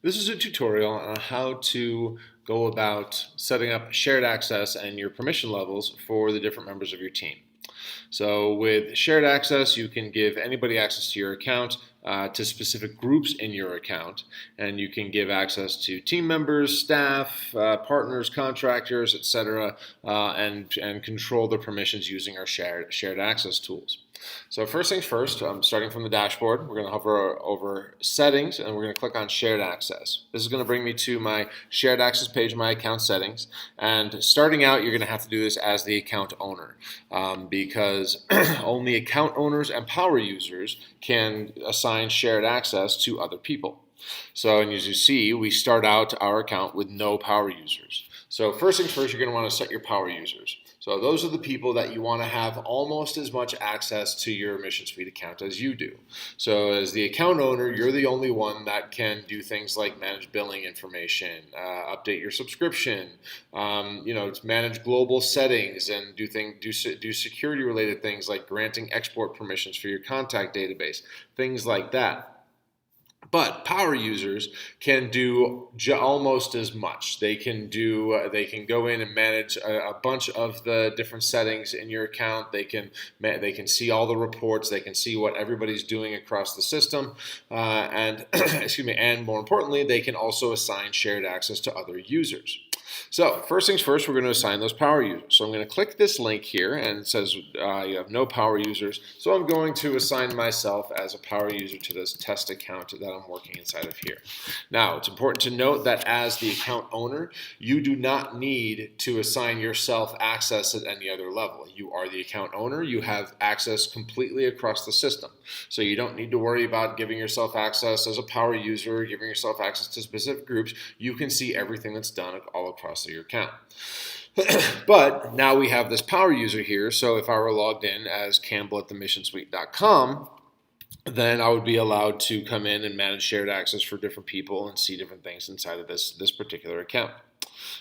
This is a tutorial on how to go about setting up shared access and your permission levels for the different members of your team. So with shared access, you can give anybody access to your account, to specific groups in your account, and you can give access to team members, staff, partners, contractors, etc., and control the permissions using our shared access tools. So first things first, starting from the dashboard, we're going to hover over settings and we're going to click on shared access. This is going to bring me to my shared access page, my account settings. And starting out, you're going to have to do this as the account owner because only account owners and power users can assign shared access to other people. So, and as you see, we start out our account with no power users. So first things first, you're going to want to set your power users. So those are the people that you want to have almost as much access to your Mission Suite account as you do. So as the account owner, you're the only one that can do things like manage billing information, update your subscription, manage global settings, and do security related things like granting export permissions for your contact database, things like that. But power users can do almost as much. They can go in and manage a bunch of the different settings in your account. They can see all the reports. They can see what everybody's doing across the system, and excuse me. And more importantly, they can also assign shared access to other users. So first things first, we're going to assign those power users. So I'm going to click this link here, and it says you have no power users. So I'm going to assign myself as a power user to this test account that I'm working inside of here. Now, it's important to note that as the account owner, you do not need to assign yourself access at any other level. You are the account owner. You have access completely across the system. So you don't need to worry about giving yourself access as a power user, giving yourself access to specific groups. You can see everything that's done all across your account. But now we have this power user here, so if I were logged in as Campbell at themissionsuite.com, then I would be allowed to come in and manage shared access for different people and see different things inside of this particular account.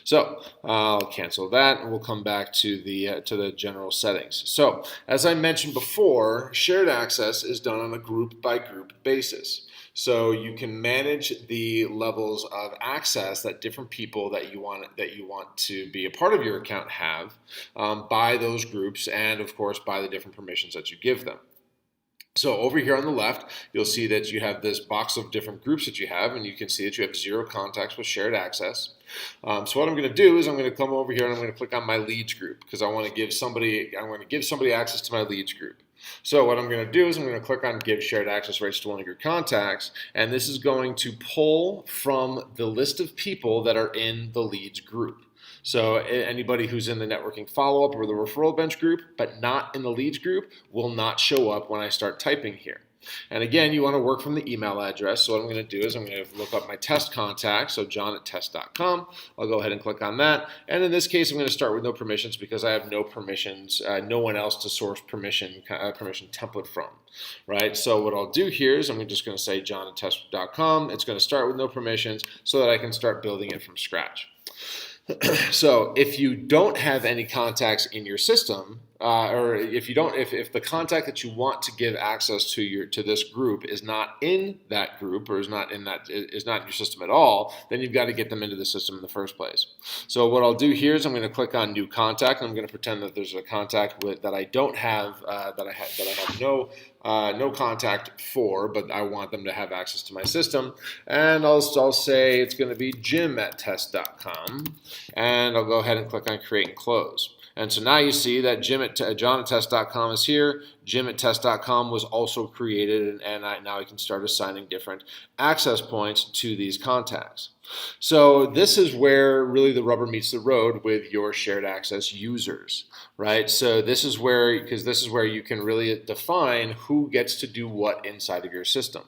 So I'll cancel that, and we'll come back to the general settings. So as I mentioned before, shared access is done on a group by group basis. So you can manage the levels of access that different people that you want to be a part of your account have by those groups, and of course by the different permissions that you give them. So over here on the left, you'll see that you have this box of different groups that you have, and you can see that you have 0 contacts with shared access. So what I'm going to do is I'm going to come over here and I'm going to click on my leads group because I want to give somebody access to my leads group. So what I'm going to do is I'm going to click on give shared access rights to one of your contacts, and this is going to pull from the list of people that are in the leads group. So anybody who's in the networking follow-up or the referral bench group, but not in the leads group, will not show up when I start typing here. And again, you want to work from the email address. So what I'm going to do is I'm going to look up my test contact, so john@test.com. I'll go ahead and click on that. And in this case, I'm going to start with no permissions because I have no permissions, no one else to source permission template from, right? So what I'll do here is I'm just going to say john@test.com. It's going to start with no permissions so that I can start building it from scratch. So if you don't have any contacts in your system, or if the contact that you want to give access to this group is not in that group or is not in your system at all, then you've got to get them into the system in the first place. So what I'll do here is I'm going to click on new contact, and I'm going to pretend that there's a contact that I don't have that I have no contact for, but I want them to have access to my system. And I'll say it's going to be jim@test.com, and I'll go ahead and click on create and close. And so now you see that john@test.com is here. Jim@test.com was also created, and now I can start assigning different access points to these contacts. So this is where really the rubber meets the road with your shared access users, right? So this is where you can really define who gets to do what inside of your system.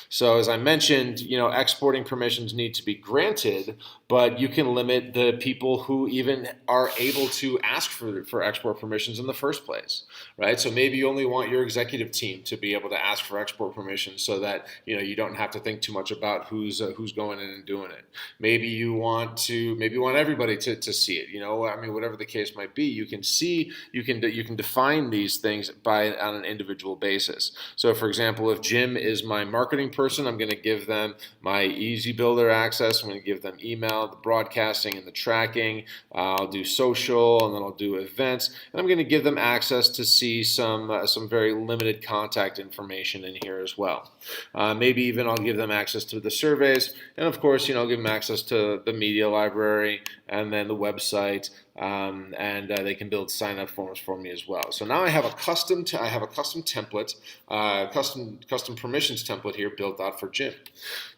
So as I mentioned, exporting permissions need to be granted, but you can limit the people who even are able to ask for export permissions in the first place, right? So maybe you only only want your executive team to be able to ask for export permission so that you don't have to think too much about who's going in and doing it. Maybe you want everybody to see it. I mean, whatever the case might be, you can define these things on an individual basis. So, for example, if Jim is my marketing person, I'm going to give them my Easy Builder access. I'm going to give them email, the broadcasting, and the tracking. I'll do social, and then I'll do events, and I'm going to give them access to see some very limited contact information in here as well. Maybe even I'll give them access to the surveys, and of course, I'll give them access to the media library and then the website, and they can build sign-up forms for me as well. So now I have a custom template, custom permissions template here built out for Jim.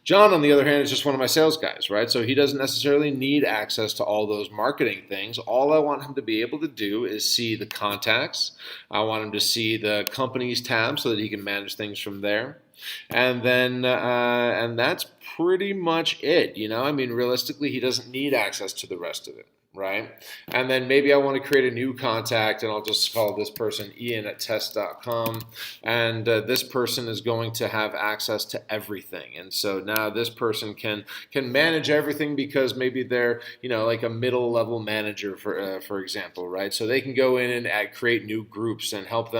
John, on the other hand, is just one of my sales guys, right? So he doesn't necessarily need access to all those marketing things. All I want him to be able to do is see the contacts. I want him to see the companies tab so that he can manage things from there. And then, and that's pretty much it. I mean, realistically, he doesn't need access to the rest of it, right? And then maybe I want to create a new contact, and I'll just call this person Ian@test.com, and this person is going to have access to everything. And so now this person can manage everything because maybe they're like a middle level manager, for example, right? So they can go in and create new groups and help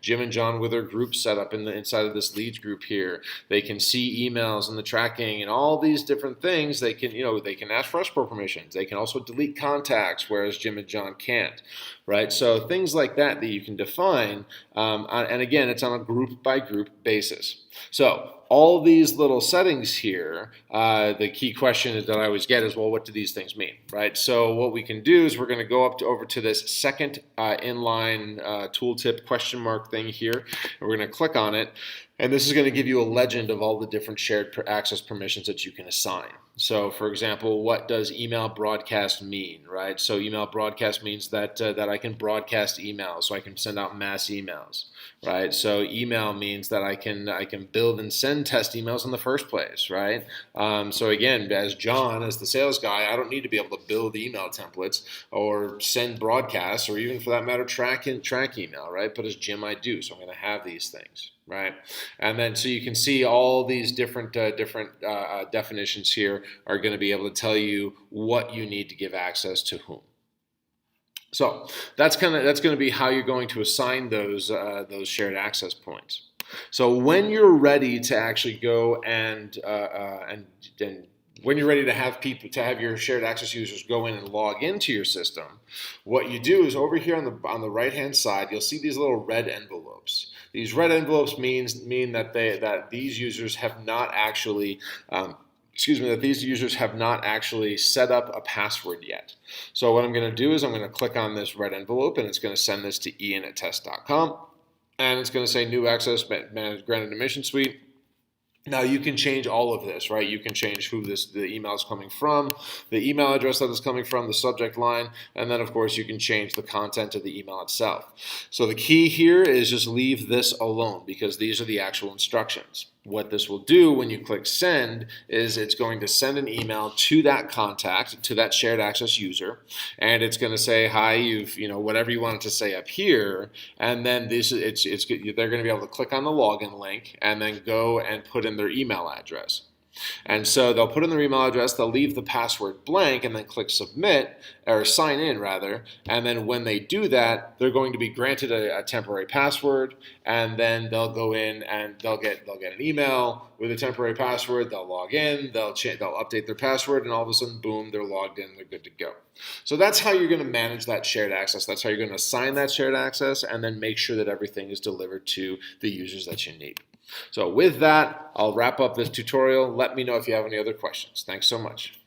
Jim and John with their group set up inside of this leads group here. They can see emails and the tracking and all these different things. They can ask for export permissions. They can also delete contacts, whereas Jim and John can't, right? So things like that you can define, and again, it's on a group by group basis. So all these little settings here, the key question that I always get is, well, what do these things mean, right? So what we can do is we're going to go over to this second inline tooltip question mark thing here, and we're going to click on it. And this is going to give you a legend of all the different shared access permissions that you can assign. So, for example, what does email broadcast mean, right? So email broadcast means that I can broadcast emails, so I can send out mass emails, right? So email means that I can build and send test emails in the first place, right? So again, as John, as the sales guy, I don't need to be able to build email templates or send broadcasts or even, for that matter, track email, right? But as Jim, I do, so I'm going to have these things. Right, and then so you can see all these different definitions here are going to be able to tell you what you need to give access to whom. So that's going to be how you're going to assign those shared access points. So when you're ready to actually go and when you're ready to have your shared access users go in and log into your system, what you do is over here on the right hand side, you'll see these little red envelopes. These red envelopes mean that these users have not actually set up a password yet. So what I'm going to do is I'm going to click on this red envelope, and it's going to send this to Ian@test.com, and it's going to say new access granted admission suite. Now you can change all of this, right? You can change who the email is coming from, the email address that it's coming from, the subject line, and then of course you can change the content of the email itself. So the key here is just leave this alone because these are the actual instructions. What this will do when you click send is it's going to send an email to that contact, to that shared access user, and it's going to say, hi, whatever you want it to say up here, and then they're going to be able to click on the login link and then go and put in their email address. And so they'll put in their email address, they'll leave the password blank and then click submit, or sign in rather, and then when they do that, they're going to be granted a temporary password, and then they'll go in and they'll get an email with a temporary password, they'll log in, they'll update their password, and all of a sudden, boom, they're logged in, they're good to go. So that's how you're going to manage that shared access. That's how you're going to assign that shared access and then make sure that everything is delivered to the users that you need. So with that, I'll wrap up this tutorial. Let me know if you have any other questions. Thanks so much.